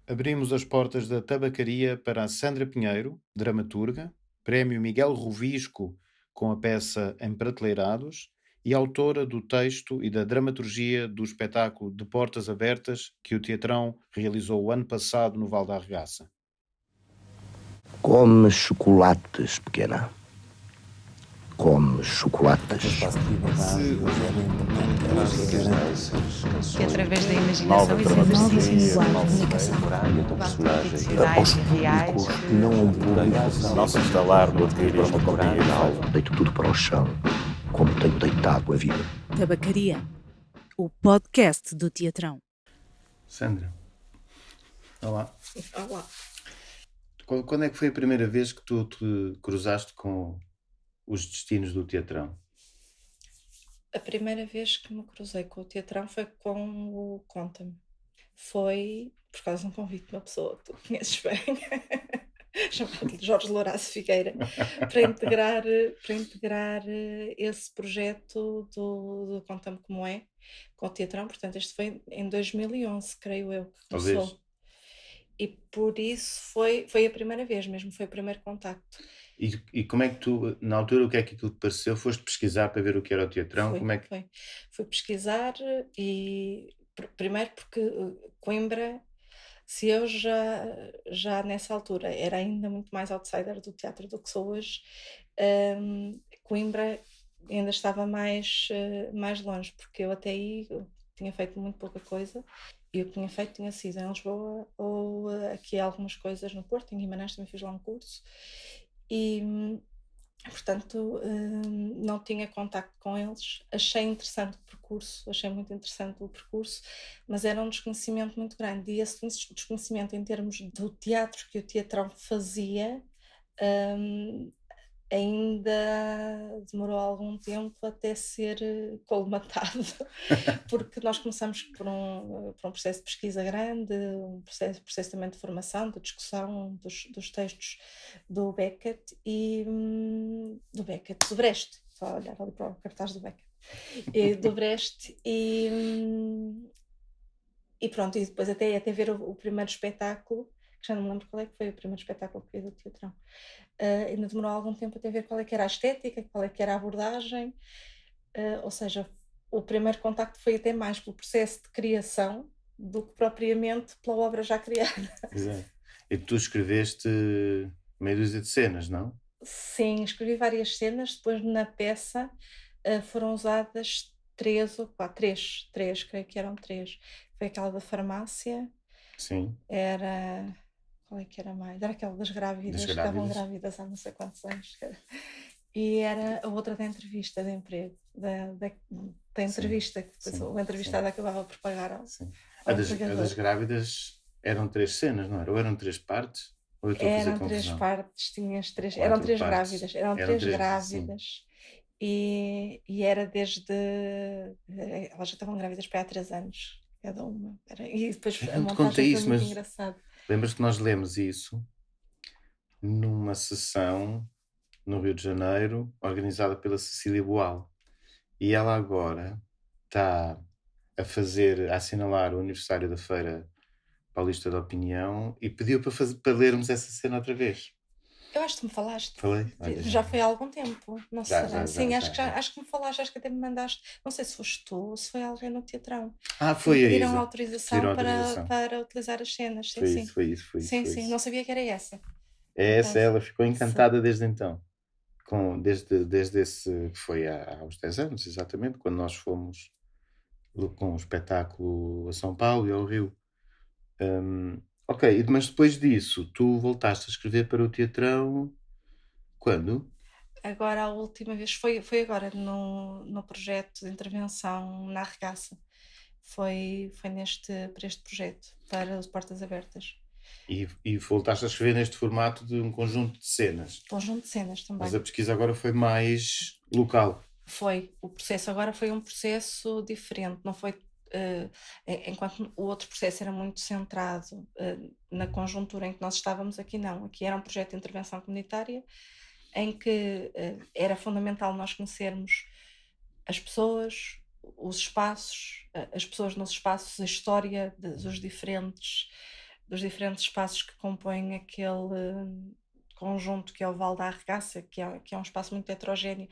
Abrimos as portas da tabacaria para a Sandra Pinheiro, dramaturga, Prémio Miguel Rovisco com a peça Emprateleirados e autora do texto e da dramaturgia do espetáculo De Portas Abertas que o Teatrão realizou o ano passado no Val da Arregaça. Come chocolates, pequena. Come chocolates. Que através da imaginação e dos exercícios ficcionais e reais. Não se instalar no adquirismo convencional. Deito tudo para o chão, como tenho deitado a vida. Tabacaria, o podcast do Teatrão. Sandra, olá. Olá. Quando é que foi a primeira vez que tu te cruzaste com os destinos do Teatrão? A primeira vez que me cruzei com o Teatrão foi com o Conta-me. Foi por causa de um convite de uma pessoa que tu conheces bem, chamado Jorge Lourenço Figueira, para integrar esse projeto do Conta-me Como É, com o Teatrão. Portanto, este foi em 2011, creio eu, que Talvez. começou. E por isso foi a primeira vez mesmo, foi o primeiro contacto. E como é que tu, na altura, o que é que aquilo te pareceu? Foste pesquisar para ver o que era o Teatrão? Fui pesquisar e primeiro porque Coimbra, se eu já nessa altura era ainda muito mais outsider do teatro do que sou hoje, Coimbra ainda estava mais longe, porque eu até aí tinha feito muito pouca coisa. E o que tinha feito tinha sido em Lisboa ou aqui algumas coisas no Porto, em Guimarães também fiz lá um curso. E, portanto, não tinha contacto com eles. Achei interessante o percurso, achei muito interessante o percurso, mas era um desconhecimento muito grande. E esse desconhecimento em termos do teatro que o Teatrão fazia, ainda demorou algum tempo até ser colmatado, porque nós começamos por um processo de pesquisa grande, um processo também de formação, de discussão dos textos do Beckett e do Brecht, só a olhar ali para o cartaz do Beckett, e do Brecht e pronto, e depois até ver o primeiro espetáculo, que já não me lembro qual é que foi o primeiro espetáculo que vi do Teatrão. Ainda demorou algum tempo até ver qual é que era a estética, qual é que era a abordagem, ou seja, o primeiro contacto foi até mais pelo processo de criação do que propriamente pela obra já criada. Exato. E tu escreveste meia dúzia de cenas, não? Sim, escrevi várias cenas, depois na peça foram usadas três, creio que eram três. Foi aquela da farmácia. Sim. Era... Qual é que era mais? Era aquela das grávidas, que estavam grávidas há não sei quantos anos. E era a outra da entrevista de emprego, da entrevista, que depois o entrevistado acabava por pagar a das grávidas eram 3 cenas, não era? Ou eram 3 partes? Ou eu estou a fazer eram confusão? 3 partes, tinhas 3, Quatro eram 3 partes. grávidas, eram Eram 3 três, grávidas. E era desde... Elas já estavam grávidas para há 3 anos, cada uma. E depois a montagem foi muito engraçada. Lembras que nós lemos isso numa sessão no Rio de Janeiro, organizada pela Cecília Boal. E ela agora está a assinalar o aniversário da Feira Paulista da Opinião e pediu para lermos essa cena outra vez. Eu acho que tu me falaste. Falei? Já foi há algum tempo, não sei. Sim, já. acho que me falaste, acho que até me mandaste. Não sei se foste tu ou se foi alguém no Teatrão. Foi a Isa. Pediram autorização para utilizar as cenas. Sim, foi isso. Sim, não sabia que era essa. É essa, ela ficou encantada desde então. Desde esse, que foi há uns 10 anos, exatamente, quando nós fomos com o espetáculo a São Paulo e ao Rio. Ok, mas depois disso, tu voltaste a escrever para o Teatrão quando? Agora, a última vez foi agora no projeto de intervenção na Arregaça. Foi para este projeto, para as Portas Abertas. E voltaste a escrever neste formato de um conjunto de cenas. Conjunto de cenas também. Mas a pesquisa agora foi mais local. Foi. O processo agora foi um processo diferente. Não foi... enquanto o outro processo era muito centrado na conjuntura em que nós estávamos, aqui não. Aqui era um projeto de intervenção comunitária em que era fundamental nós conhecermos as pessoas, os espaços, as pessoas nos espaços, a história dos diferentes dos diferentes espaços que compõem aquele conjunto que é o Val da Arregaça, que é um espaço muito heterogéneo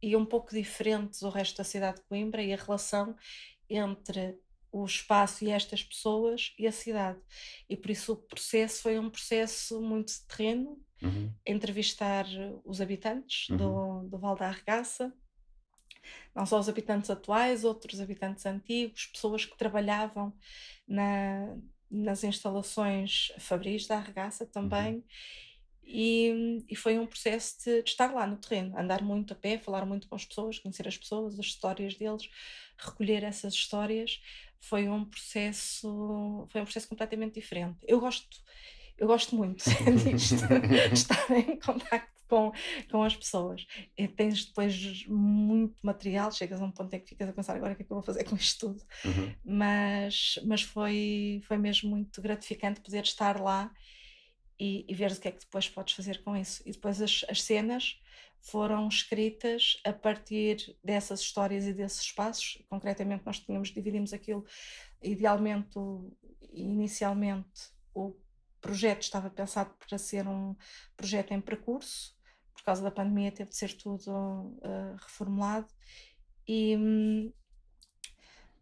e um pouco diferente do resto da cidade de Coimbra, e a relação entre o espaço e estas pessoas e a cidade. E por isso o processo foi um processo muito de terreno, entrevistar os habitantes do Val da Arregaça, não só os habitantes atuais, outros habitantes antigos, pessoas que trabalhavam nas instalações fabris da Arregaça também. E foi um processo de estar lá no terreno, andar muito a pé, falar muito com as pessoas, conhecer as pessoas, as histórias deles, recolher essas histórias. Foi um processo completamente diferente. Eu gosto muito disto, de estar em contacto com as pessoas. E tens depois muito material, chegas a um ponto em que ficas a pensar agora o que é que eu vou fazer com isto tudo. Mas foi mesmo muito gratificante poder estar lá e ver o que é que depois podes fazer com isso. E depois as cenas foram escritas a partir dessas histórias e desses espaços. Concretamente nós dividimos aquilo, inicialmente o projeto estava pensado para ser um projeto em percurso. Por causa da pandemia teve de ser tudo reformulado e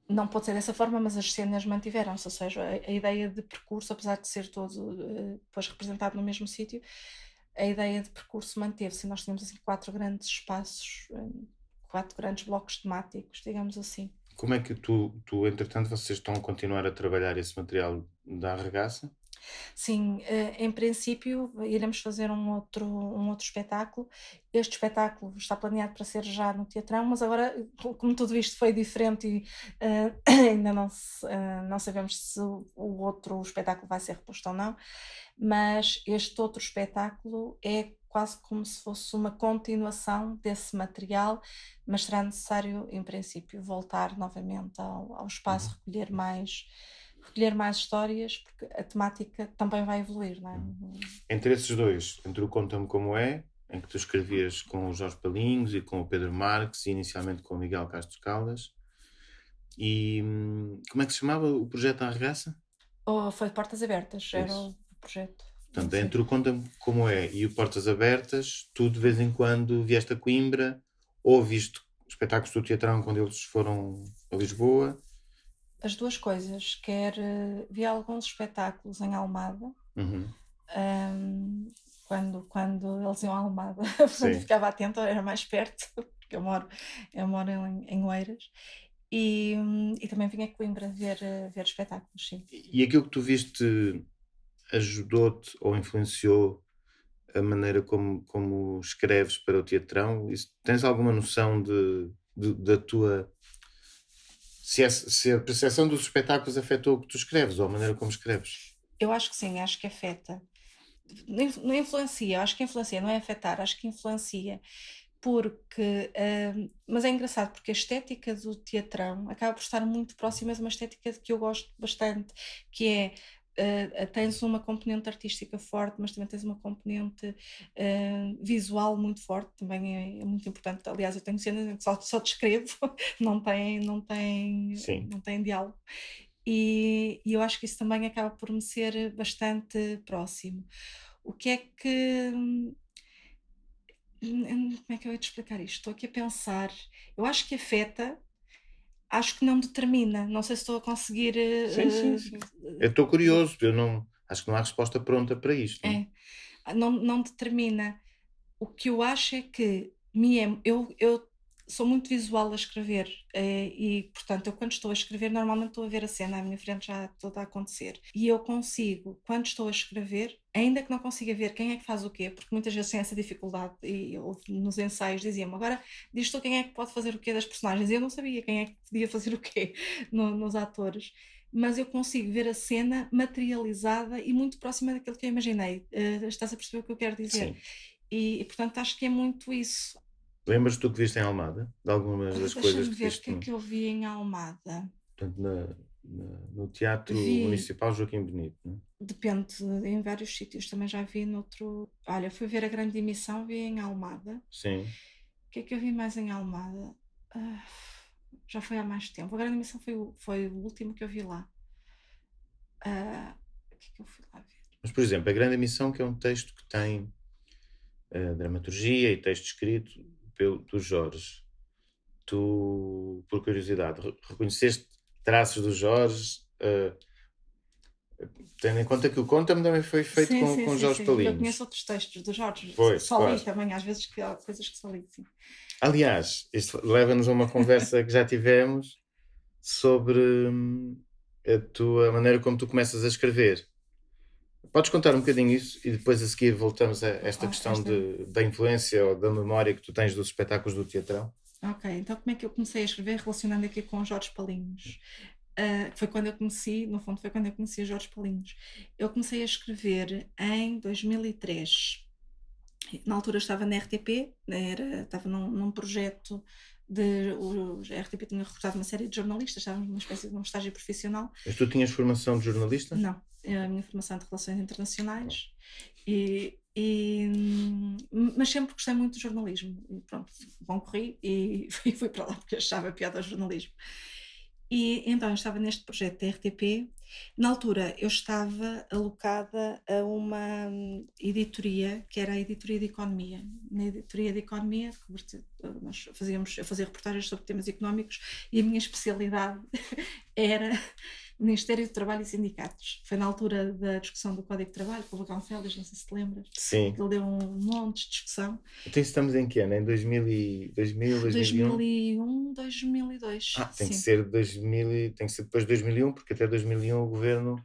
não pode ser dessa forma, mas as cenas mantiveram-se, ou seja, a ideia de percurso, apesar de ser todo depois representado no mesmo sítio, a ideia de percurso manteve-se. Nós tínhamos assim 4 grandes espaços, 4 grandes blocos temáticos, digamos assim. Como é que tu, entretanto, vocês estão a continuar a trabalhar esse material da Arregaça? Sim, em princípio iremos fazer um outro espetáculo. Este espetáculo está planeado para ser já no Teatrão, mas agora, como tudo isto foi diferente e ainda não sabemos se o outro espetáculo vai ser reposto ou não, mas este outro espetáculo é quase como se fosse uma continuação desse material, mas será necessário, em princípio, voltar novamente ao espaço, recolher mais histórias, porque a temática também vai evoluir, não é? Entre esses dois, entre o Conta-me Como É, em que tu escrevias com o Jorge Palinhos e com o Pedro Marques, e inicialmente com o Miguel Castro Caldas, e como é que se chamava o projeto da Arregaça? Foi Portas Abertas, era o projeto. Portanto, entre o Conta-me Como É e o Portas Abertas, tu de vez em quando vieste a Coimbra, ou viste espetáculos do Teatrão quando eles foram a Lisboa? As duas coisas, vi alguns espetáculos em Almada, quando eles iam a Almada, portanto ficava atenta, era mais perto, porque eu moro em Oeiras, e também vinha a Coimbra ver espetáculos, sim. E aquilo que tu viste ajudou-te ou influenciou a maneira como escreves para o Teatrão? Tens alguma noção da tua... Se a percepção dos espetáculos afetou o que tu escreves ou a maneira como escreves? Eu acho que sim, acho que afeta. Não influencia, acho que influencia, não é afetar, acho que influencia. Porque, mas é engraçado porque a estética do Teatrão acaba por estar muito próxima de uma estética que eu gosto bastante, que é tens uma componente artística forte, mas também tens uma componente visual muito forte, também é muito importante. Aliás, eu tenho cenas em que só descrevo, não tem diálogo. E eu acho que isso também acaba por me ser bastante próximo. O que é que... Como é que eu ia te explicar isto? Estou aqui a pensar. Eu acho que afeta, acho que não determina. Não sei se estou a conseguir. Sim. Eu estou curioso, acho que não há resposta pronta para isto. Não determina. O que eu acho é que eu sou muito visual a escrever e, portanto, eu quando estou a escrever, normalmente estou a ver a cena à minha frente já toda a acontecer. E eu consigo, quando estou a escrever, ainda que não consiga ver quem é que faz o quê, porque muitas vezes tem essa dificuldade, e nos ensaios diziam-me, agora diz tu quem é que pode fazer o quê das personagens, e eu não sabia quem é que podia fazer o quê nos atores. Mas eu consigo ver a cena materializada e muito próxima daquilo que eu imaginei. Estás a perceber o que eu quero dizer? Sim. E portanto acho que é muito isso. Lembras-te do que viste em Almada? De algumas das coisas que viste? Deixa-me ver o que é que eu vi em Almada. Portanto, no Teatro Municipal Joaquim Bonito, não é? Depende, em vários sítios. Também já vi noutro... Olha, fui ver a Grande Emissão, vi em Almada. Sim. O que é que eu vi mais em Almada? Já foi há mais tempo. A Grande Emissão foi o último que eu vi lá. que é que eu fui lá ver? Mas, por exemplo, A Grande Missão, que é um texto que tem dramaturgia e texto escrito do Jorge. Tu, por curiosidade, reconheceste traços do Jorge, tendo em conta que o Conta-me também foi feito com Jorge Palinhos. Eu conheço outros textos do Jorge, Pois, só claro. li também, às vezes que há coisas que só li, sim. Aliás, isto leva-nos a uma conversa que já tivemos sobre a maneira como tu começas a escrever. Podes contar um bocadinho isso e depois a seguir voltamos a esta questão da influência ou da memória que tu tens dos espetáculos do Teatrão? Ok, então como é que eu comecei a escrever relacionando aqui com Jorge Palinhos? Foi quando eu conheci, no fundo foi quando eu conheci Jorge Palinhos. Eu comecei a escrever em 2003. Na altura estava na RTP, estava num projeto a RTP tinha recrutado uma série de jornalistas, estávamos numa espécie de um estágio profissional. Mas tu tinhas formação de jornalista? Não, a minha formação é de Relações Internacionais, mas sempre gostei muito de jornalismo. E pronto, concorri e fui para lá porque achava piada ao jornalismo. E então eu estava neste projeto da RTP. Na altura eu estava alocada a uma editoria, que era a Editoria de Economia. Na Editoria de Economia eu fazia reportagens sobre temas económicos e a minha especialidade era Ministério do Trabalho e Sindicatos. Foi na altura da discussão do Código de Trabalho, com o Gonçalves, não sei se te lembras. Sim. Ele deu um monte de discussão. Então estamos em que ano? Em 2000, 2001, 2002. Tem que ser 2000, tem que ser depois de 2001, porque até 2001 o governo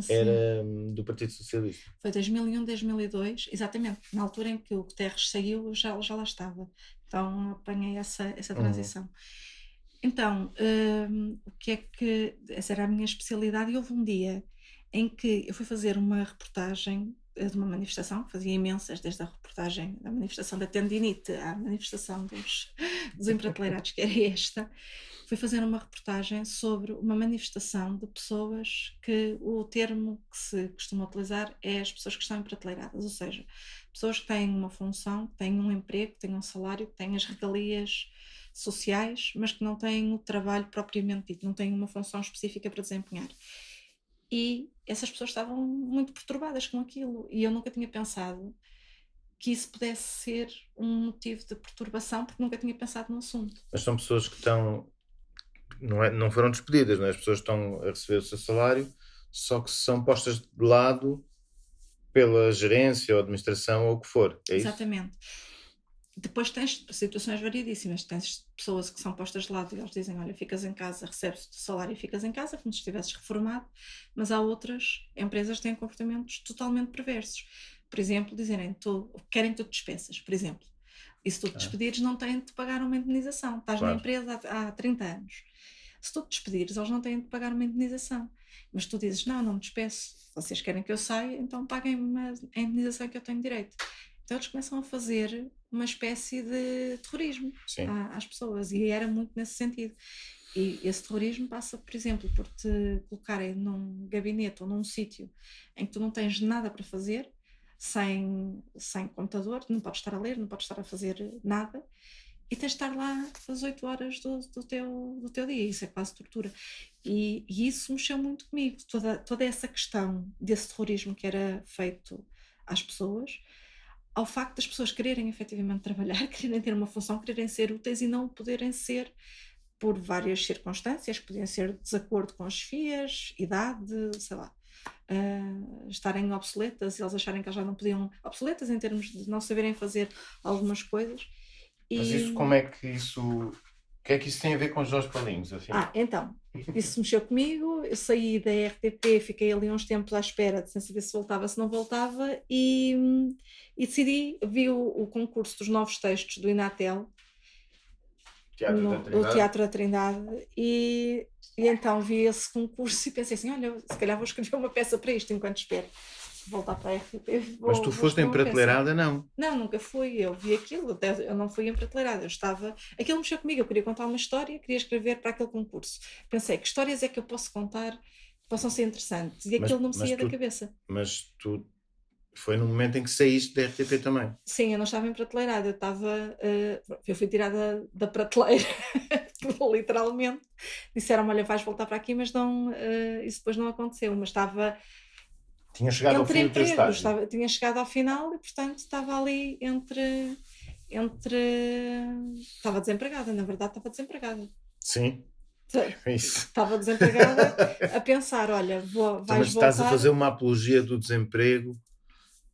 era do Partido Socialista. Foi 2001, 2002, exatamente. Na altura em que o Guterres saiu, já lá estava. Então apanhei essa transição. Então, o que é que... Essa era a minha especialidade e houve um dia em que eu fui fazer uma reportagem de uma manifestação, que fazia imensas, desde a reportagem da manifestação da tendinite à manifestação dos emprateleirados, que era esta. Fui fazer uma reportagem sobre uma manifestação de pessoas que o termo que se costuma utilizar é as pessoas que estão emprateleiradas, ou seja, pessoas que têm uma função, que têm um emprego, que têm um salário, que têm as regalias sociais, mas que não têm o trabalho propriamente dito, não têm uma função específica para desempenhar. E essas pessoas estavam muito perturbadas com aquilo e eu nunca tinha pensado que isso pudesse ser um motivo de perturbação, porque nunca tinha pensado no assunto. Mas são pessoas que estão... Não foram despedidas, não é? As pessoas estão a receber o seu salário, só que são postas de lado pela gerência ou administração ou o que for, é isso? Exatamente. Depois tens situações variedíssimas, tens pessoas que são postas de lado e eles dizem, olha, ficas em casa, recebes o salário e ficas em casa, como se estivesses reformado, mas há outras empresas que têm comportamentos totalmente perversos. Por exemplo, dizerem, querem que tu te despeças, por exemplo. E se tu te despedires, não têm de te pagar uma indenização. Estás na empresa há 30 anos. Se tu te despedires, eles não têm de pagar uma indenização. Mas tu dizes, não me despeço, vocês querem que eu saia, então paguem-me a indenização que eu tenho direito. Então eles começam a fazer uma espécie de terrorismo às pessoas, e era muito nesse sentido. E esse terrorismo passa, por exemplo, por te colocarem num gabinete ou num sítio em que tu não tens nada para fazer, sem computador, não podes estar a ler, não podes estar a fazer nada, e tens de estar lá às 8 horas do teu dia. Isso é quase tortura. E isso mexeu muito comigo, toda essa questão desse terrorismo que era feito às pessoas, ao facto das pessoas quererem efetivamente trabalhar, quererem ter uma função, quererem ser úteis e não poderem ser por várias circunstâncias, que podiam ser desacordo com as chefias, idade, sei lá, estarem obsoletas e eles acharem que elas já não podiam, obsoletas em termos de não saberem fazer algumas coisas. Mas isso, como é que isso... O que é que isso tem a ver com os Jorge Palinhos? Então, isso mexeu comigo, eu saí da RTP, fiquei ali uns tempos à espera, sem saber se voltava, se não voltava, e decidi, vi o concurso dos novos textos do Inatel, o Teatro da Trindade, e então vi esse concurso e pensei assim, olha, se calhar vou escrever uma peça para isto enquanto espero voltar para a RTP. Mas tu foste emprateleirada, não? Não, nunca fui. Eu vi aquilo, eu não fui emprateleirada. Aquilo mexeu comigo. Eu queria contar uma história, queria escrever para aquele concurso. Pensei, que histórias é que eu posso contar que possam ser interessantes? E aquilo não me saía da cabeça. Mas tu... Foi no momento em que saíste da RTP também? Sim, eu não estava emprateleirada. Eu fui tirada da prateleira, literalmente. Disseram-me, olha, vais voltar para aqui, mas não, isso depois não aconteceu. Mas estava Tinha chegado ao fim do teu empregos. estágio. Tinha chegado ao final e, portanto, estava ali entre... Estava desempregada, na verdade estava desempregada. Sim, é isso. Estava desempregada a pensar, olha, Mas vais estás voltar... a fazer uma apologia do desemprego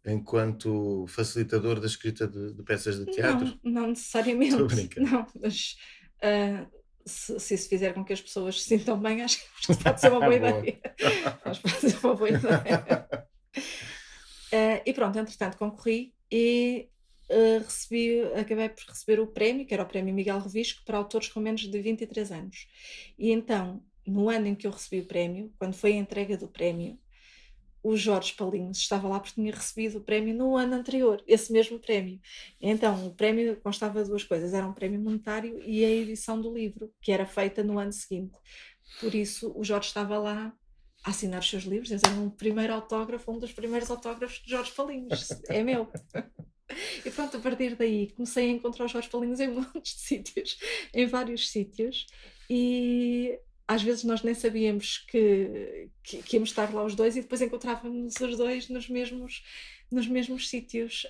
enquanto facilitador da escrita de peças de teatro? Não necessariamente. Estou a brincar. Não, mas se isso fizer com que as pessoas se sintam bem, acho que pode ser uma boa Boa. ideia. Acho que pode ser uma boa ideia. E pronto, entretanto concorri e acabei por receber o prémio, que era o Prémio Miguel Revisco, para autores com menos de 23 anos. E então, no ano em que eu recebi o prémio, quando foi a entrega do prémio, o Jorge Palinhos estava lá porque tinha recebido o prémio no ano anterior, esse mesmo prémio. Então, o prémio constava de duas coisas, era um prémio monetário e a edição do livro, que era feita no ano seguinte. Por isso, o Jorge estava lá a assinar os seus livros, era um primeiro autógrafo, um dos primeiros autógrafos de Jorge Palinhos, é meu. E pronto, a partir daí comecei a encontrar os Jorge Palinhos em montes de sítios, em vários sítios, e às vezes nós nem sabíamos que íamos estar lá os dois e depois encontrávamos os dois nos mesmos sítios.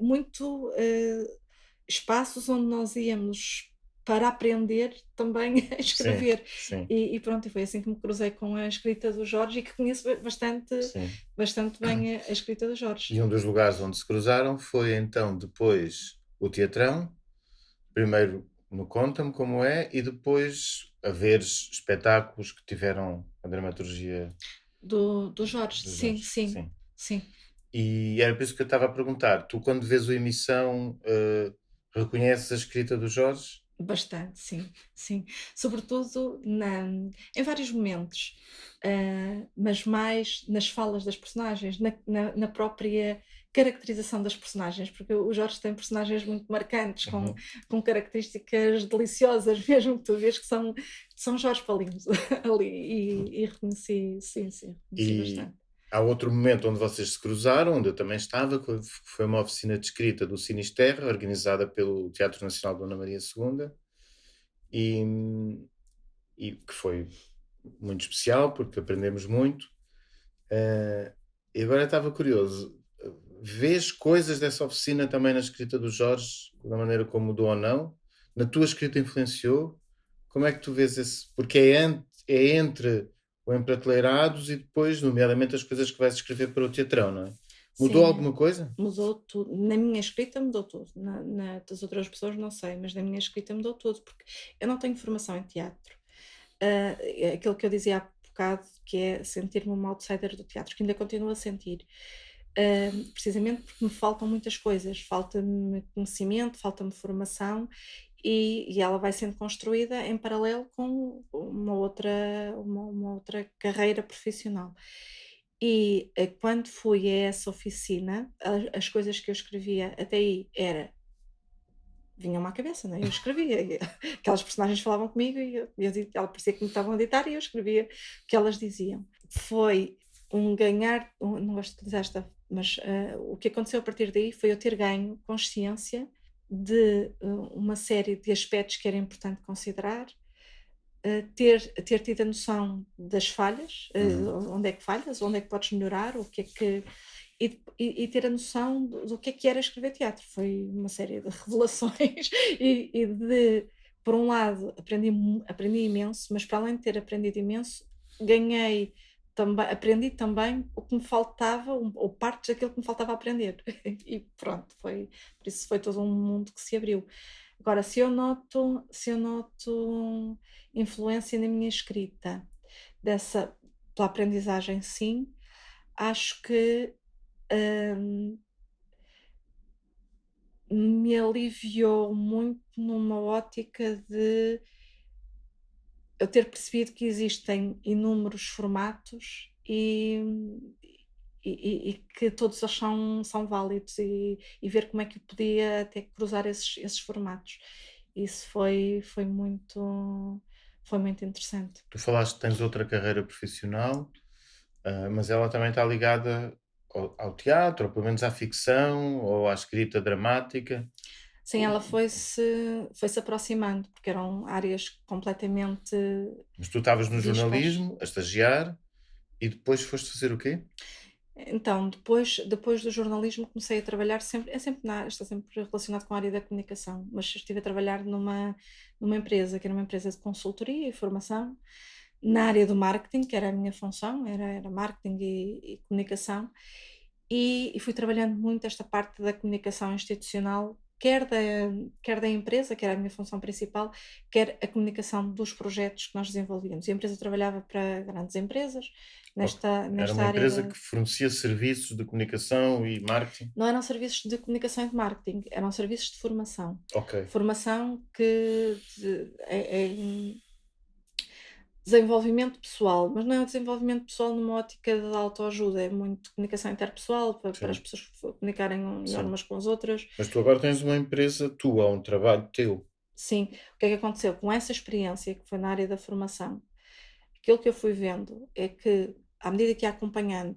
Muito espaços onde nós íamos para aprender também a escrever. Sim. E pronto, foi assim que me cruzei com a escrita do Jorge e que conheço bastante bem a escrita do Jorge. E um dos lugares onde se cruzaram foi então depois o Teatrão, primeiro no Conta-me Como É, e depois a ver espetáculos que tiveram a dramaturgia do Jorge. Sim. E era por isso que eu estava a perguntar, tu quando vês o Emissão reconheces a escrita do Jorge? Bastante, sim. Sobretudo em vários momentos, mas mais nas falas das personagens, na própria caracterização das personagens, porque o Jorge tem personagens muito marcantes, com características deliciosas, mesmo que tu vês que são Jorge Palinhos ali, e reconheci, reconheci bastante. Há outro momento onde vocês se cruzaram, onde eu também estava, que foi uma oficina de escrita do Sinisterra, organizada pelo Teatro Nacional Dona Maria II, e que foi muito especial, porque aprendemos muito. E agora estava curioso, vês coisas dessa oficina também na escrita do Jorge, da maneira como mudou ou não? Na tua escrita influenciou? Como é que tu vês esse? Porque é entre o Emprateleirados e depois, nomeadamente, as coisas que vais escrever para o Teatrão, não é? Mudou alguma coisa? Mudou tudo. Na minha escrita mudou tudo. Das outras pessoas não sei, mas na minha escrita mudou tudo, porque eu não tenho formação em teatro. Aquilo que eu dizia há bocado, que é sentir-me uma outsider do teatro, que ainda continuo a sentir. Precisamente porque me faltam muitas coisas. Falta-me conhecimento, falta-me formação, e ela vai sendo construída em paralelo com uma outra carreira profissional. E quando fui a essa oficina, as coisas que eu escrevia até aí vinham-me à cabeça, não é? Eu escrevia, aquelas personagens falavam comigo e ela parecia que me estavam a ditar e eu escrevia o que elas diziam. Foi um ganhar, não gosto de dizer esta, mas o que aconteceu a partir daí foi eu ter ganho consciência de uma série de aspectos que era importante considerar, ter tido a noção das falhas, onde é que falhas, onde é que podes melhorar, o que é que... E ter a noção do que era escrever teatro. Foi uma série de revelações e por um lado, aprendi imenso, mas para além de ter aprendido imenso, aprendi também o que me faltava, ou partes daquilo que me faltava aprender. E pronto, por isso foi todo um mundo que se abriu. Agora, se eu noto influência na minha escrita, pela aprendizagem, sim, acho que me aliviou muito numa ótica de eu ter percebido que existem inúmeros formatos e que todos eles são válidos, e ver como é que eu podia até cruzar esses formatos. Isso foi muito interessante. Tu falaste que tens outra carreira profissional, mas ela também está ligada ao teatro, ou pelo menos à ficção, ou à escrita dramática. Sim, ela foi-se aproximando, porque eram áreas completamente... Mas tu estavas no dispares. jornalismo, a estagiar, e depois foste fazer o quê? Então, depois do jornalismo, comecei a trabalhar está sempre relacionado com a área da comunicação, mas estive a trabalhar numa empresa, que era uma empresa de consultoria e formação, na área do marketing, que era a minha função, era marketing e comunicação, e fui trabalhando muito esta parte da comunicação institucional, quer da empresa, que era a minha função principal, quer a comunicação dos projetos que nós desenvolvíamos. E a empresa trabalhava para grandes empresas, Ok. Era nesta uma área empresa que fornecia serviços de comunicação e marketing? não eram serviços de comunicação e de marketing, eram serviços de formação. Ok. Formação é em desenvolvimento pessoal, mas não é o desenvolvimento pessoal numa ótica de autoajuda, é muito comunicação interpessoal, para as Sim. pessoas comunicarem melhor Sim. umas com as outras. Mas tu agora tens uma empresa tua, um trabalho teu. Sim, o que é que aconteceu? Com essa experiência que foi na área da formação, aquilo que eu fui vendo é que, à medida que ia acompanhando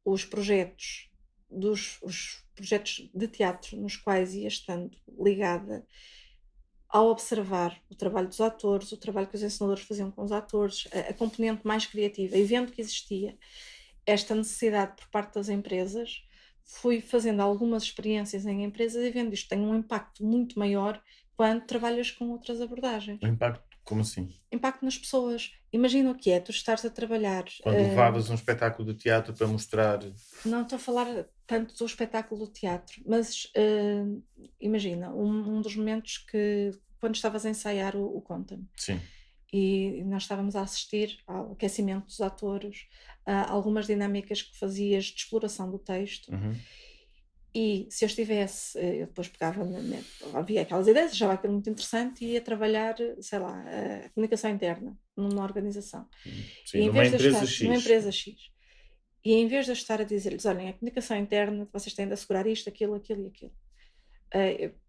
os projetos os projetos de teatro nos quais ia estando ligada, ao observar o trabalho dos atores, o trabalho que os encenadores faziam com os atores, a componente mais criativa, e vendo que existia esta necessidade por parte das empresas, fui fazendo algumas experiências em empresas e vendo isto tem um impacto muito maior quando trabalhas com outras abordagens. O impacto, como assim? Impacto nas pessoas. Imagina o que é, tu estares a trabalhar. Quando levavas um espetáculo de teatro para mostrar. Não estou a falar tanto do espetáculo do teatro, mas imagina, um dos momentos que, quando estavas a ensaiar o Conta-me, Sim. e nós estávamos a assistir ao aquecimento dos atores, a algumas dinâmicas que fazias de exploração do texto, Uhum. e se eu estivesse, eu depois pegava, havia aquelas ideias, achava aquilo muito interessante e ia trabalhar, sei lá, a comunicação interna numa organização. Sim, E em numa vez de eu empresa estar numa X. empresa X, e em vez de eu estar a dizer-lhes, olhem, a comunicação interna, vocês têm de assegurar isto, aquilo e aquilo,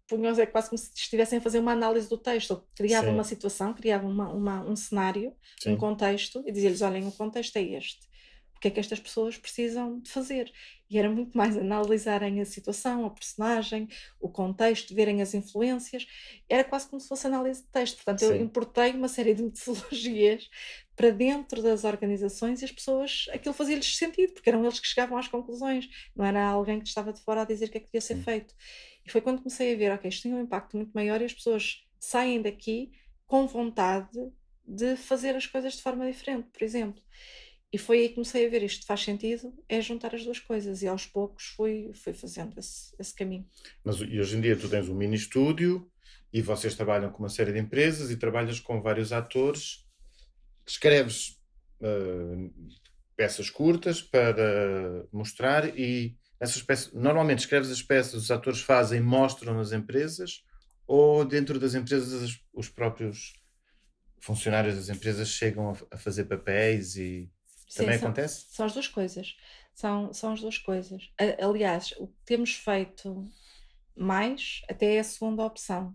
punham-os é quase como se estivessem a fazer uma análise do texto, ou criava Sim. uma situação, criava um cenário, Sim. um contexto, e dizia-lhes, olhem, o contexto é este. O que é que estas pessoas precisam de fazer? E era muito mais analisarem a situação, a personagem, o contexto, verem as influências. Era quase como se fosse análise de texto. Portanto, eu Sim. importei uma série de metodologias para dentro das organizações e as pessoas, aquilo fazia-lhes sentido, porque eram eles que chegavam às conclusões, não era alguém que estava de fora a dizer o que é que devia ser Sim. feito. E foi quando comecei a ver, ok, isto tem um impacto muito maior e as pessoas saem daqui com vontade de fazer as coisas de forma diferente, por exemplo. E foi aí que comecei a ver isto faz sentido, é juntar as duas coisas, e aos poucos fui fazendo esse caminho. Mas e hoje em dia tu tens um mini estúdio e vocês trabalham com uma série de empresas e trabalhas com vários atores, escreves peças curtas para mostrar e essas peças, normalmente escreves as peças, os atores fazem, mostram nas empresas ou dentro das empresas os próprios funcionários das empresas chegam a fazer papéis e também acontece? São as duas coisas. São as duas coisas. Aliás, o que temos feito mais até é a segunda opção,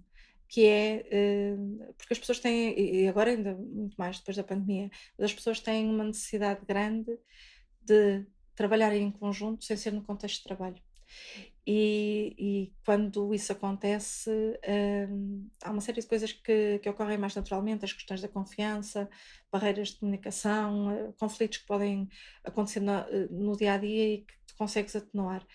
que é porque as pessoas têm, e agora ainda muito mais depois da pandemia, mas as pessoas têm uma necessidade grande de trabalharem em conjunto sem ser no contexto de trabalho. E quando isso acontece, há uma série de coisas que ocorrem mais naturalmente, as questões da confiança, barreiras de comunicação, conflitos que podem acontecer no dia a dia e que tu consegues atenuar.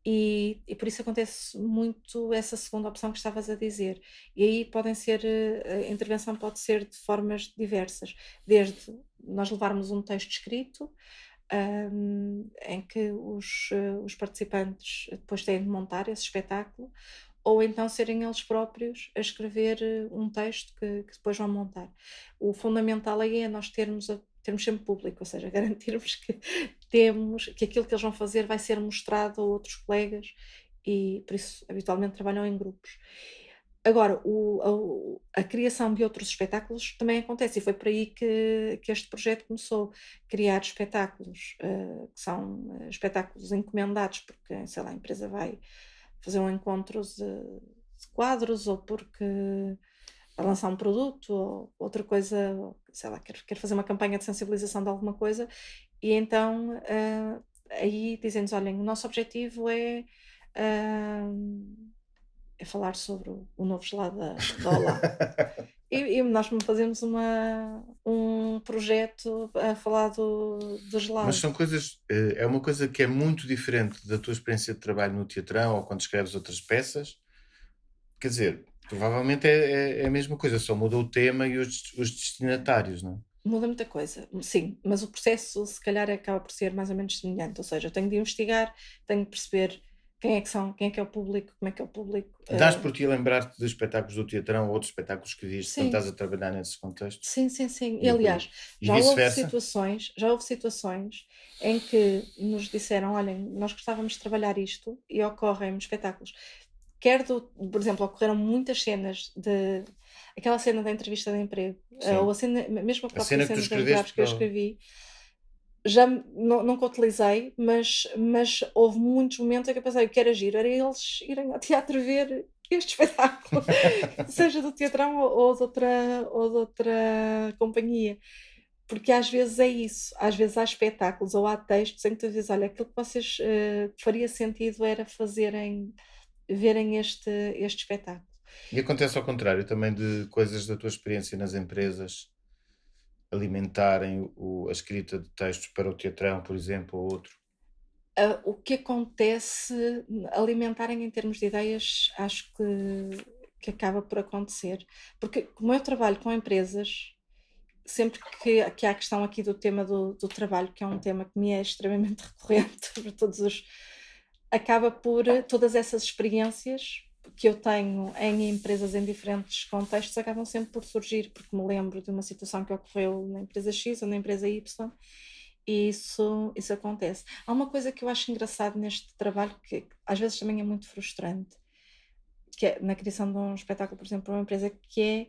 E por isso acontece muito essa segunda opção que estavas a dizer. E aí podem ser, a intervenção pode ser de formas diversas, desde nós levarmos um texto escrito, em que os participantes depois têm de montar esse espetáculo, ou então serem eles próprios a escrever um texto que depois vão montar. O fundamental aí é nós termos sempre público, ou seja, garantirmos que aquilo que eles vão fazer vai ser mostrado a outros colegas e por isso habitualmente trabalham em grupos. Agora, a criação de outros espetáculos também acontece e foi por aí que este projeto começou. Criar espetáculos, que são espetáculos encomendados, porque, sei lá, a empresa vai fazer um encontro de quadros ou porque vai lançar um produto ou outra coisa, sei lá, quer fazer uma campanha de sensibilização de alguma coisa e então aí dizem-nos, olhem, o nosso objetivo é falar sobre o novo gelado da Olá. E nós fazemos um projeto a falar do gelado. Mas são coisas, é uma coisa que é muito diferente da tua experiência de trabalho no teatrão ou quando escreves outras peças. Quer dizer, provavelmente é a mesma coisa, só muda o tema e os destinatários, não é? Muda muita coisa, sim, mas o processo se calhar acaba por ser mais ou menos semelhante, ou seja, eu tenho de investigar, tenho de perceber quem é que são, quem é que é o público, como é que é o público. Dás por ti a lembrar-te dos espetáculos do teatrão ou outros espetáculos que viste quando Sim. estás a trabalhar nesses contextos? Sim, sim, sim. E Aliás, e já houve vice-versa? situações em que nos disseram, olhem, nós gostávamos de trabalhar isto e ocorrem espetáculos. Por exemplo, ocorreram muitas cenas aquela cena da entrevista de emprego, Sim. ou a cena, mesmo a própria cena que tu cena dos escreveste advogados que eu para o- escrevi, já nunca utilizei, mas houve muitos momentos em que eu pensei, o que era giro, era eles irem ao teatro ver este espetáculo, seja do teatrão ou de outra companhia. Porque às vezes é isso, às vezes há espetáculos ou há textos em que tu dizes, olha, aquilo que vocês faria sentido era verem este espetáculo. E acontece ao contrário também de coisas da tua experiência nas empresas alimentarem a escrita de textos para o teatrão, por exemplo, ou outro. O que acontece, alimentarem em termos de ideias, acho que acaba por acontecer. Porque como eu trabalho com empresas, sempre que há a questão aqui do tema do trabalho, que é um tema que me é extremamente recorrente por acaba por todas essas experiências que eu tenho em empresas em diferentes contextos acabam sempre por surgir, porque me lembro de uma situação que ocorreu na empresa X ou na empresa Y, e isso acontece. Há uma coisa que eu acho engraçado neste trabalho, que às vezes também é muito frustrante, que é na criação de um espetáculo, por exemplo, para uma empresa, que é,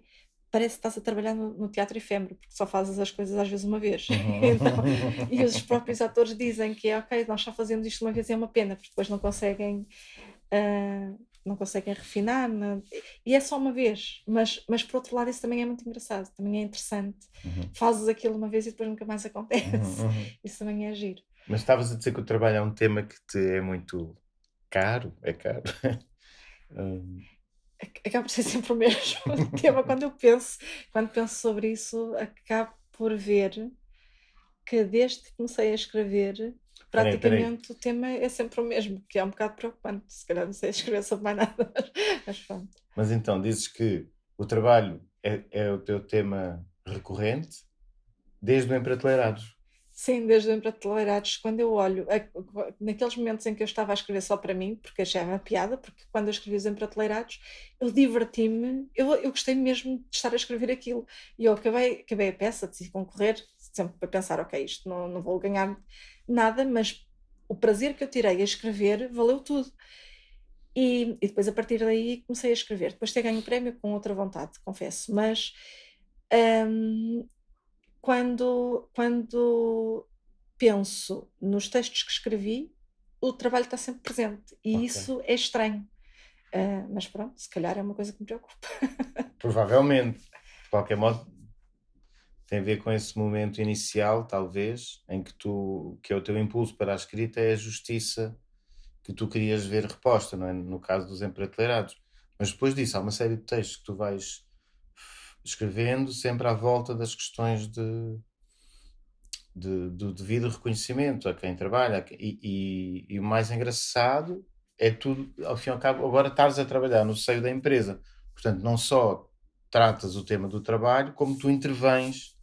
parece que estás a trabalhar no teatro efêmero, porque só fazes as coisas às vezes uma vez. Então, e os próprios atores dizem que é ok, nós só fazemos isto uma vez e é uma pena, porque depois não conseguem refinar, e é só uma vez, mas por outro lado isso também é muito engraçado, também é interessante. Fazes aquilo uma vez e depois nunca mais acontece. Isso também é giro. Mas estavas a dizer que o trabalho é um tema que te é muito caro, é caro. Acaba por ser sempre o mesmo tema. Quando penso sobre isso, acabo por ver que desde que comecei a escrever, praticamente o tema é sempre o mesmo, que é um bocado preocupante. Se calhar não sei escrever sobre mais nada, mas pronto. Mas então, dizes que o trabalho é o teu tema recorrente desde o Emprateleirados. Sim, desde o Emprateleirados, quando eu olho, naqueles momentos em que eu estava a escrever só para mim, porque achava piada, porque quando eu escrevi os Emprateleirados, eu diverti-me, eu gostei mesmo de estar a escrever aquilo. E eu acabei a peça, decidi concorrer, sempre para pensar, ok, isto não vou ganhar nada, mas o prazer que eu tirei a escrever valeu tudo. E depois, a partir daí, comecei a escrever. Depois ter ganho o prémio com outra vontade, confesso, mas quando penso nos textos que escrevi, o trabalho está sempre presente e Ok. isso é estranho. Mas pronto, se calhar é uma coisa que me preocupa. Provavelmente. De qualquer modo, tem a ver com esse momento inicial, talvez, em que que é o teu impulso para a escrita é a justiça que tu querias ver reposta, não é? No caso dos Emprateleirados. Mas depois disso, há uma série de textos que tu vais escrevendo sempre à volta das questões do devido reconhecimento a quem trabalha. E o mais engraçado é tudo, ao fim e ao cabo, agora estás a trabalhar no seio da empresa. Portanto, não só tratas o tema do trabalho, como tu intervens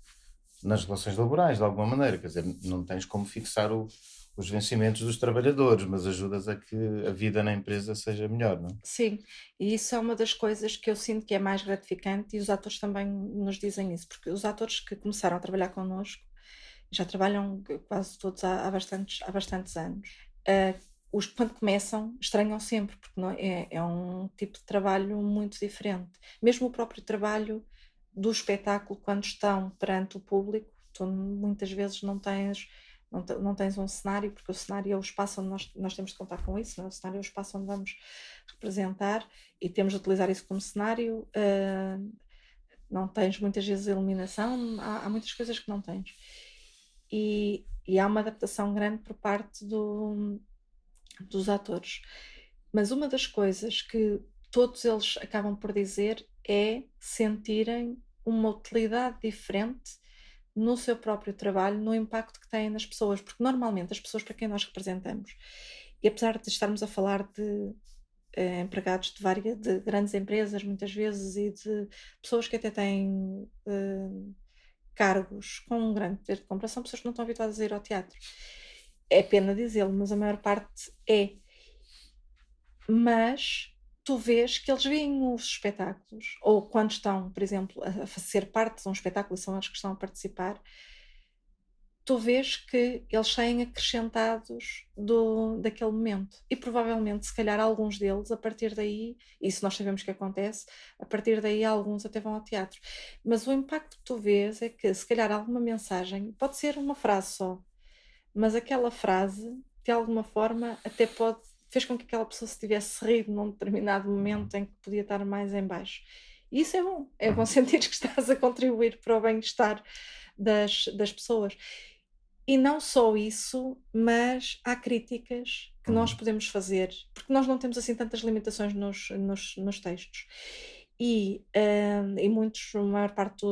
nas relações laborais, de alguma maneira. Quer dizer, não tens como fixar os vencimentos dos trabalhadores, mas ajudas a que a vida na empresa seja melhor, não é? Sim, e isso é uma das coisas que eu sinto que é mais gratificante, e os atores também nos dizem isso, porque os atores que começaram a trabalhar connosco já trabalham quase todos há bastantes anos. Quando começam, estranham sempre, porque não é um tipo de trabalho muito diferente. Mesmo o próprio trabalho do espetáculo, quando estão perante o público, tu muitas vezes não tens um cenário, porque o cenário é o espaço onde nós temos de contar com isso, não é? O cenário é o espaço onde vamos representar e temos de utilizar isso como cenário. Não tens muitas vezes iluminação, há muitas coisas que não tens. E há uma adaptação grande por parte dos atores. Mas uma das coisas que todos eles acabam por dizer é sentirem uma utilidade diferente no seu próprio trabalho, no impacto que tem nas pessoas, porque normalmente as pessoas para quem nós representamos, e apesar de estarmos a falar de empregados de grandes empresas muitas vezes e de pessoas que até têm cargos com um grande poder de compra, são pessoas que não estão habituadas a ir ao teatro. É pena dizê-lo, mas a maior parte é. Mas tu vês que eles veem os espetáculos, ou quando estão, por exemplo, a ser parte de um espetáculo e são eles que estão a participar, tu vês que eles saem acrescentados daquele momento. E provavelmente, se calhar, alguns deles, a partir daí, isso nós sabemos que acontece, a partir daí alguns até vão ao teatro. Mas o impacto que tu vês é que, se calhar, alguma mensagem, pode ser uma frase só, mas aquela frase, de alguma forma, até fez com que aquela pessoa se tivesse rido num determinado momento em que podia estar mais em baixo. E isso é bom sentir que estás a contribuir para o bem-estar das pessoas. E não só isso, mas há críticas que nós podemos fazer, porque nós não temos assim tantas limitações nos textos. E muitos, a maior parte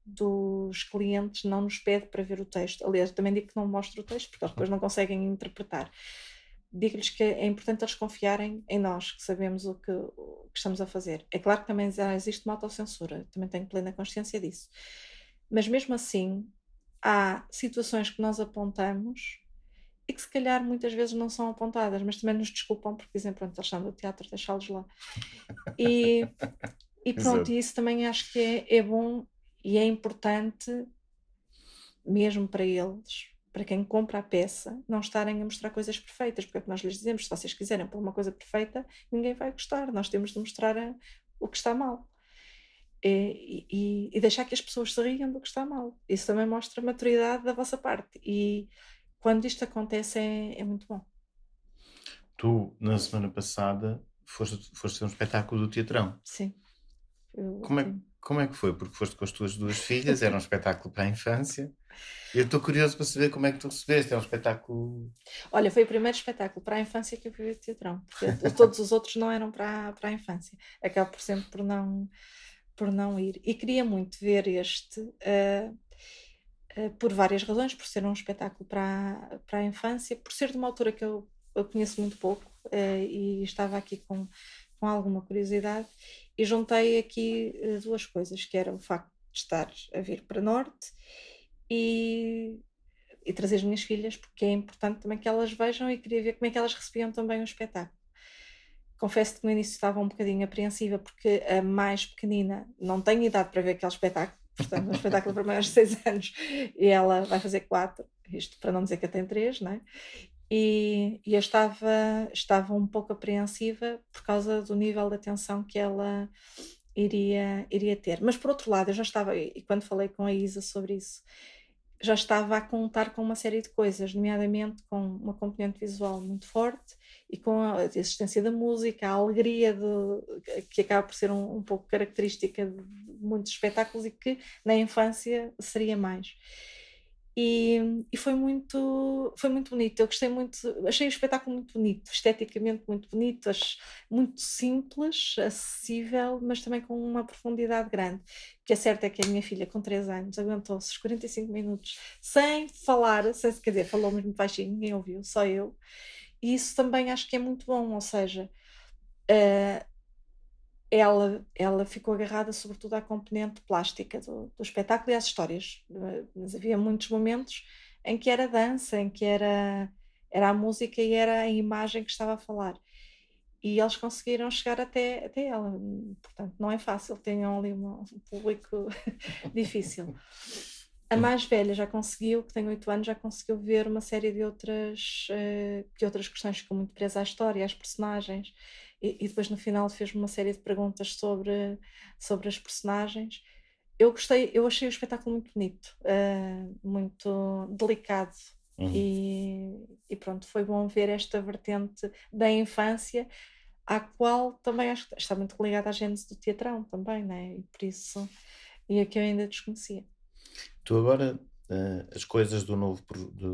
dos clientes não nos pede para ver o texto. Aliás, também digo que não mostro o texto, porque eles depois não conseguem interpretar. Digo-lhes que é importante eles confiarem em nós, que sabemos o que estamos a fazer. É claro que também já existe uma autocensura, também tenho plena consciência disso. Mas mesmo assim, há situações que nós apontamos e que se calhar muitas vezes não são apontadas, mas também nos desculpam porque dizem, pronto, eles são do teatro, deixá-los lá. E pronto, e isso também acho que é bom e é importante mesmo para eles, para quem compra a peça, não estarem a mostrar coisas perfeitas, porque é o que nós lhes dizemos, se vocês quiserem pôr uma coisa perfeita, ninguém vai gostar, nós temos de mostrar o que está mal. E deixar que as pessoas se riam do que está mal. Isso também mostra a maturidade da vossa parte. E quando isto acontece é muito bom. Tu, na semana passada, foste a um espetáculo do Teatrão. Sim. Como é que foi? Porque foste com as tuas duas filhas, era um espetáculo para a infância. Eu estou curioso para saber como é que tu recebeste. É um espetáculo... Olha, foi o primeiro espetáculo para a infância que eu vi o Teatrão. Porque todos os outros não eram para a infância. Acabo por sempre por não ir. E queria muito ver este, por várias razões, por ser um espetáculo para a infância, por ser de uma autora que eu conheço muito pouco e estava aqui com alguma curiosidade, e juntei aqui duas coisas, que era o facto de estar a vir para Norte e trazer as minhas filhas, porque é importante também que elas vejam, e queria ver como é que elas recebiam também o espetáculo. Confesso que no início estava um bocadinho apreensiva, porque a mais pequenina não tem idade para ver aquele espetáculo, portanto, um espetáculo para maiores de 6 anos, e ela vai fazer 4, isto para não dizer que eu tenho 3, não é? E eu estava um pouco apreensiva por causa do nível de atenção que ela iria ter. Mas, por outro lado, eu já estava, e quando falei com a Isa sobre isso, já estava a contar com uma série de coisas, nomeadamente com uma componente visual muito forte e com a existência da música, a alegria que acaba por ser um pouco característica de muitos espetáculos e que na infância seria mais. E foi muito bonito, eu gostei muito, achei o espetáculo muito bonito, esteticamente muito bonito, muito simples, acessível, mas também com uma profundidade grande. O que é certo é que a minha filha, com 3 anos, aguentou-se os 45 minutos sem falar, quer dizer, falou mesmo baixinho, ninguém ouviu, só eu. E isso também acho que é muito bom, ou seja, ela ficou agarrada sobretudo à componente plástica do espetáculo e às histórias, mas havia muitos momentos em que era dança, em que era a música e era a imagem que estava a falar. E eles conseguiram chegar até ela, portanto não é fácil, tenham ali um público difícil. A mais velha já conseguiu, que tem 8 anos, já conseguiu ver uma série de outras questões, ficou muito presa à história, às personagens, e depois no final fez-me uma série de perguntas sobre as personagens. Eu gostei, eu achei o espetáculo muito bonito, muito delicado. E pronto, foi bom ver esta vertente da infância, à qual também acho que está muito ligada à gênese do Teatrão também, né? E por isso, e a que eu ainda desconhecia. Tu agora, as coisas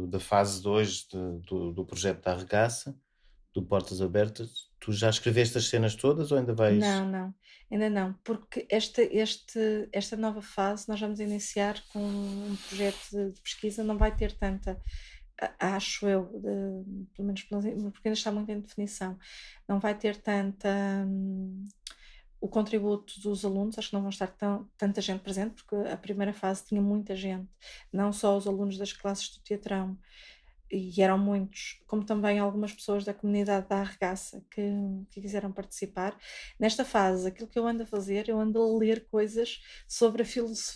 da fase 2 do projeto da Arregaça, do Portas Abertas, Tu já escreveste as cenas todas ou ainda vais... Não, ainda não, porque esta nova fase nós vamos iniciar com um projeto de pesquisa, não vai ter tanta, acho eu, pelo menos porque ainda está muito em definição, não vai ter tanta o contributo dos alunos, acho que não vão estar tanta gente presente, porque a primeira fase tinha muita gente, não só os alunos das classes do teatrão, e eram muitos, como também algumas pessoas da comunidade da Arregaça que quiseram participar. Nesta fase, aquilo que eu ando a fazer, eu ando a ler coisas sobre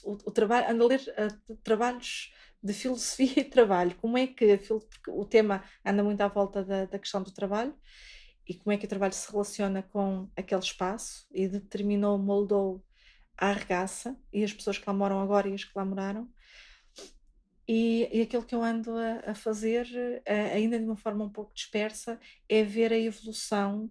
o trabalho, ando a ler trabalhos de filosofia e trabalho, como é que porque o tema anda muito à volta da questão do trabalho, e como é que o trabalho se relaciona com aquele espaço, e determinou, moldou a Arregaça, e as pessoas que lá moram agora e as que lá moraram. E aquilo que eu ando a fazer, ainda de uma forma um pouco dispersa, é ver a evolução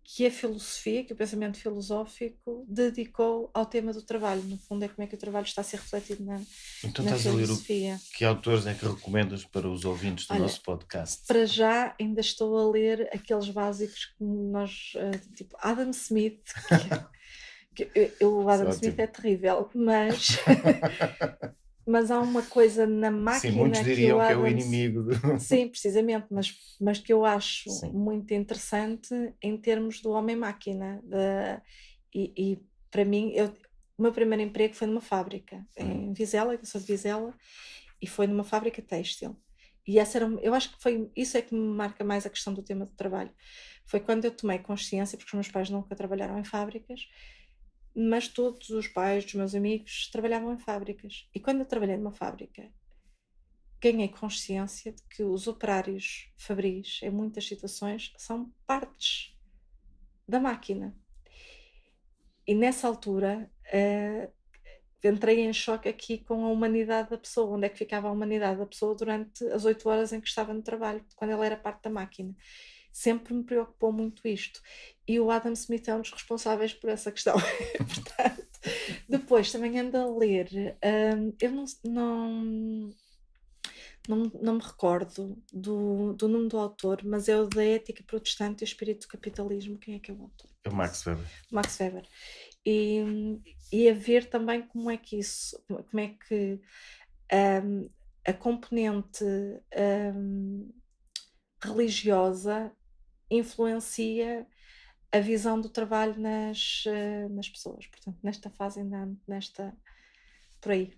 que a filosofia, que o pensamento filosófico dedicou ao tema do trabalho. No fundo, é como é que o trabalho está a ser refletido na Então estás a ler filosofia. que autores é que recomendas para os ouvintes do nosso podcast? Para já, ainda estou a ler aqueles básicos que nós, tipo Adam Smith, o Adam Smith é terrível, mas há uma coisa na máquina. Sim, muitos diriam que é o Adams, inimigo Sim, precisamente, mas que eu acho Sim. muito interessante em termos do homem-máquina. E para mim, o meu primeiro emprego foi numa fábrica em Vizela, eu sou de Vizela, e foi numa fábrica têxtil. E eu acho que foi isso é que me marca mais a questão do tema do trabalho. Foi quando eu tomei consciência, porque os meus pais nunca trabalharam em fábricas, mas todos os pais dos meus amigos trabalhavam em fábricas. E quando eu trabalhei numa fábrica, ganhei consciência de que os operários fabris, em muitas situações, são partes da máquina. E nessa altura, entrei em choque aqui com a humanidade da pessoa. Onde é que ficava a humanidade da pessoa durante as 8 horas em que estava no trabalho, quando ela era parte da máquina? Sempre me preocupou muito isto. E o Adam Smith é um dos responsáveis por essa questão. Portanto, depois também ando a ler. Eu não me recordo do nome do autor, mas é o da Ética Protestante e o Espírito do Capitalismo. Quem é que é o autor? É o Max Weber. Max Weber. E a ver também como é que a componente religiosa influencia a visão do trabalho nas pessoas. Portanto, nesta fase ainda por aí.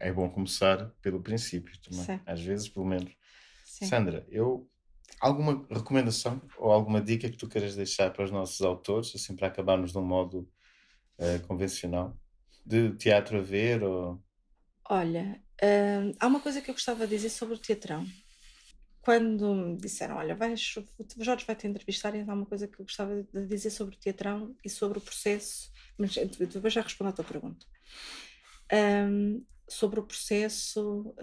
É bom começar pelo princípio também. Sim. Às vezes, pelo menos. Sim. Sandra, alguma recomendação ou alguma dica que tu queiras deixar para os nossos autores, assim, para acabarmos de um modo convencional, de teatro a ver? Olha, há uma coisa que eu gostava de dizer sobre o teatrão. Quando me disseram, olha, o Jorge vai te entrevistar, então há uma coisa que eu gostava de dizer sobre o teatrão e sobre o processo, mas depois já respondo à tua pergunta. Sobre o processo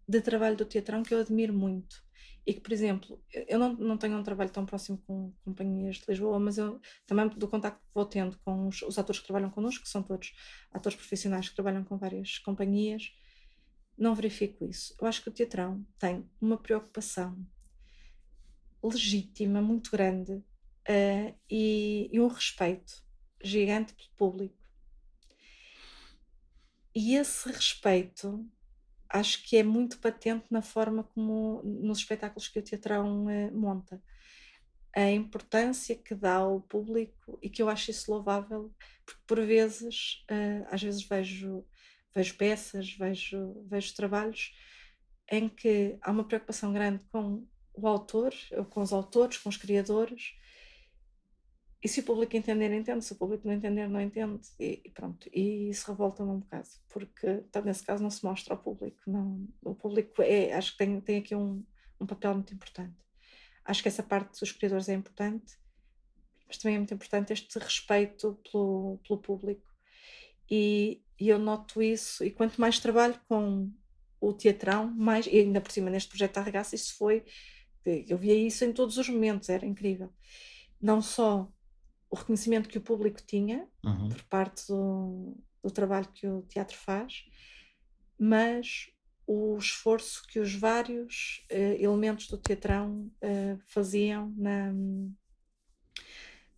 de trabalho do teatrão, que eu admiro muito. E que, por exemplo, eu não tenho um trabalho tão próximo com companhias de Lisboa, mas eu também, do contacto que vou tendo com os atores que trabalham connosco, que são todos atores profissionais que trabalham com várias companhias, não verifico isso. Eu acho que o teatrão tem uma preocupação legítima, muito grande, e um respeito gigante pelo público. E esse respeito acho que é muito patente na forma como, nos espetáculos que o teatrão monta. A importância que dá ao público, e que eu acho isso louvável, porque por vezes, às vezes vejo peças, vejo trabalhos em que há uma preocupação grande com o autor, ou com os autores, com os criadores, e se o público entender, entende, se o público não entender, não entende, e pronto, e isso revolta-me um bocado, porque então, nesse caso não se mostra ao público, não, o público acho que tem aqui um papel muito importante. Acho que essa parte dos criadores é importante, mas também é muito importante este respeito pelo público, e eu noto isso, e quanto mais trabalho com o teatrão, mais, e ainda por cima neste projeto da Arregaça, eu via isso em todos os momentos, era incrível. Não só o reconhecimento que o público tinha por parte do trabalho que o teatro faz, mas o esforço que os vários elementos do teatrão faziam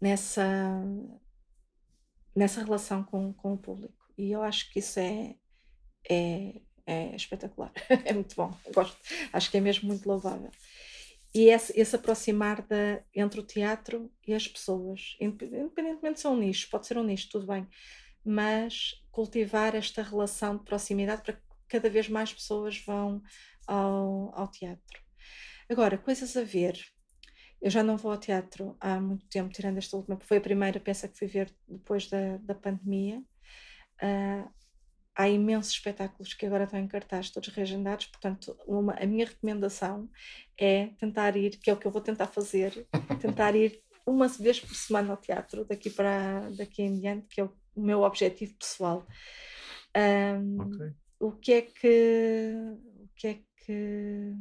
nessa relação com o público. E eu acho que isso é espetacular. É muito bom. Eu gosto. Acho que é mesmo muito louvável. E esse aproximar entre o teatro e as pessoas, independentemente de ser um nicho, pode ser um nicho, tudo bem, mas cultivar esta relação de proximidade para que cada vez mais pessoas vão ao teatro. Agora, coisas a ver. Eu já não vou ao teatro há muito tempo, tirando esta última, porque foi a primeira peça que fui ver depois da pandemia. Há imensos espetáculos que agora estão em cartaz, todos reagendados, portanto, a minha recomendação é tentar ir, que é o que eu vou tentar fazer, tentar ir uma vez por semana ao teatro, daqui em diante, que é o meu objetivo pessoal. Ok. O que é que...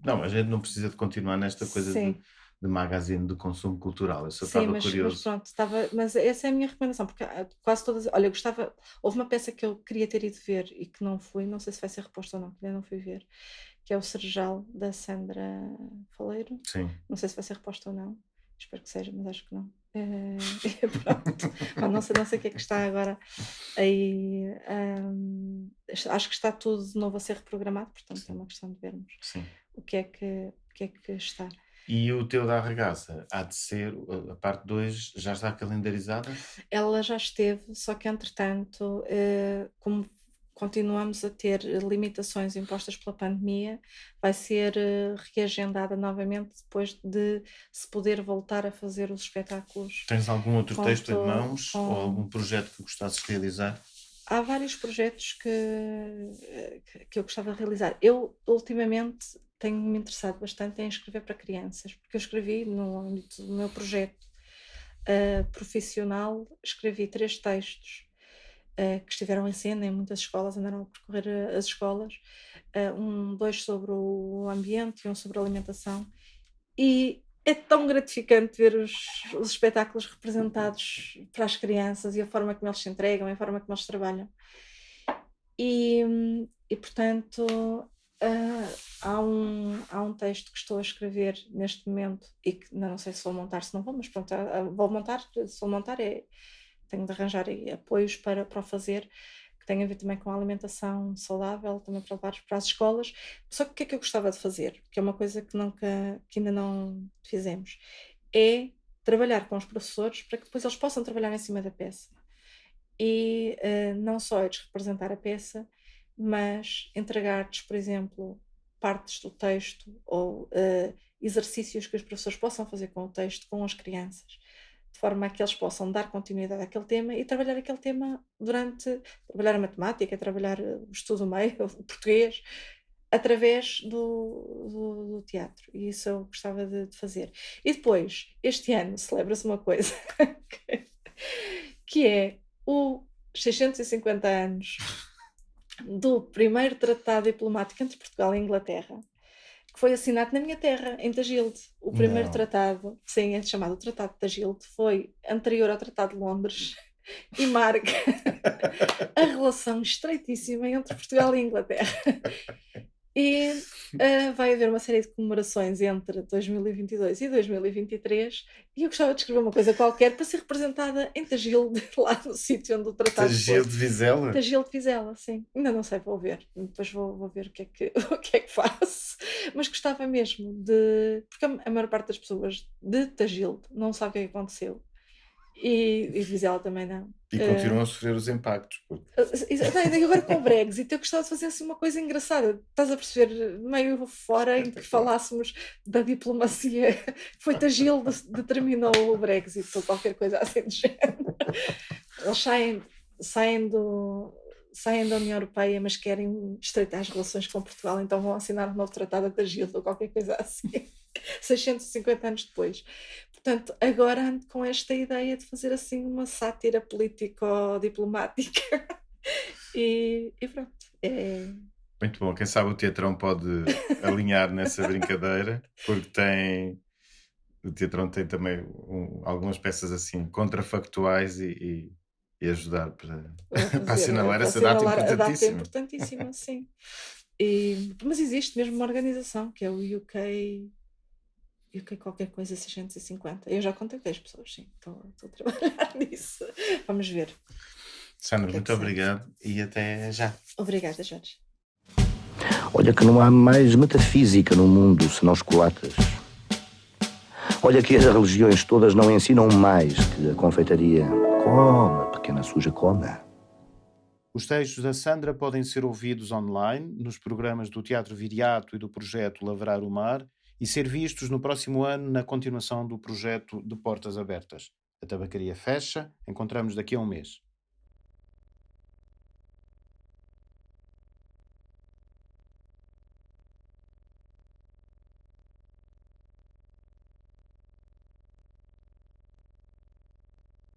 Não, a gente não precisa de continuar nesta coisa Sim. de magazine de consumo cultural. Eu só Sim, estava mas curioso. pronto, mas essa é a minha recomendação, porque quase todas, olha, eu gostava, houve uma peça que eu queria ter ido ver e que não fui, não sei se vai ser reposta ou não, que ainda não fui ver, que é o Serjal, da Sandra Faleiro. Sim. Não sei se vai ser reposta ou não, espero que seja, mas acho que não. Pronto. Não sei o que é que está agora aí. Acho que está tudo de novo a ser reprogramado, portanto é uma questão de vermos Sim. o que é que está. E o teu da Arregaça há de ser, a parte 2 já está calendarizada? Ela já esteve, só que entretanto, como continuamos a ter limitações impostas pela pandemia, vai ser reagendada novamente depois de se poder voltar a fazer os espetáculos. Tens algum outro texto em mãos com- ou algum projeto que gostasses de realizar? Há vários projetos que eu gostava de realizar. Eu, ultimamente, tenho-me interessado bastante em escrever para crianças, porque eu escrevi no âmbito do meu projeto profissional, escrevi 3 textos que estiveram em cena em muitas escolas, andaram a percorrer as escolas, 2 sobre o ambiente e 1 sobre a alimentação, e é tão gratificante ver os espetáculos representados para as crianças e a forma como eles se entregam, a forma como eles trabalham. E portanto, há um texto que estou a escrever neste momento e que não sei se vou montar, se não vou, mas pronto, vou montar. Se vou montar, tenho de arranjar apoios para o fazer, que tem a ver também com a alimentação saudável, também para levar para as escolas. Só que o que é que eu gostava de fazer? Que é uma coisa que ainda não fizemos, é trabalhar com os professores para que depois eles possam trabalhar em cima da peça. E não só eles representar a peça, mas entregar-lhes, por exemplo, partes do texto ou exercícios que os professores possam fazer com o texto, com as crianças, de forma a que eles possam dar continuidade àquele tema e trabalhar aquele tema trabalhar a matemática, trabalhar o estudo meio, o português, através do teatro. E isso eu gostava de fazer. E depois, este ano, celebra-se uma coisa que é os 650 anos do primeiro tratado diplomático entre Portugal e Inglaterra, que foi assinado na minha terra, em Tagilde. O primeiro tratado, sim, é chamado Tratado de Tagilde, foi anterior ao Tratado de Londres e marca a relação estreitíssima entre Portugal e Inglaterra. E vai haver uma série de comemorações entre 2022 e 2023 e eu gostava de escrever uma coisa qualquer para ser representada em Tagilde, lá no sítio onde o tratado foi. Tagilde de Vizela? Tagilde de Vizela, sim. Ainda não sei, vou ver. Depois vou ver o que é que faço. Mas gostava mesmo porque a maior parte das pessoas de Tagilde não sabe o que é que aconteceu. E Vizela também não. E continuam a sofrer os impactos. E agora com o Brexit eu gostava de fazer assim uma coisa engraçada, estás a perceber, meio fora, em que falássemos da diplomacia. Foi Tagilde que determinou o Brexit ou qualquer coisa assim do género. Eles saem da União Europeia, mas querem estreitar as relações com Portugal, então vão assinar um novo tratado de Tagilde ou qualquer coisa assim. 650 anos depois. Portanto, agora ando com esta ideia de fazer assim uma sátira político-diplomática e pronto. Muito bom, quem sabe o Teatrão pode alinhar nessa brincadeira, porque o Teatrão tem também algumas peças assim contrafactuais e ajudar para assinalar essa data importantíssima. A data é importantíssima, sim. Mas existe mesmo uma organização que é o UK E o que é qualquer coisa 650? Eu já contactei as pessoas, sim. Estou a trabalhar nisso. Vamos ver. Sandra, que muito sai? obrigado e até já. Obrigada, Jorge. Olha que não há mais metafísica no mundo senão chocolates. Olha que as religiões todas não ensinam mais que a confeitaria. Come, pequena suja, come. Os textos da Sandra podem ser ouvidos online nos programas do Teatro Viriato e do projeto Lavrar o Mar e ser vistos no próximo ano na continuação do projeto de Portas Abertas. A tabacaria fecha, encontramos daqui a um mês.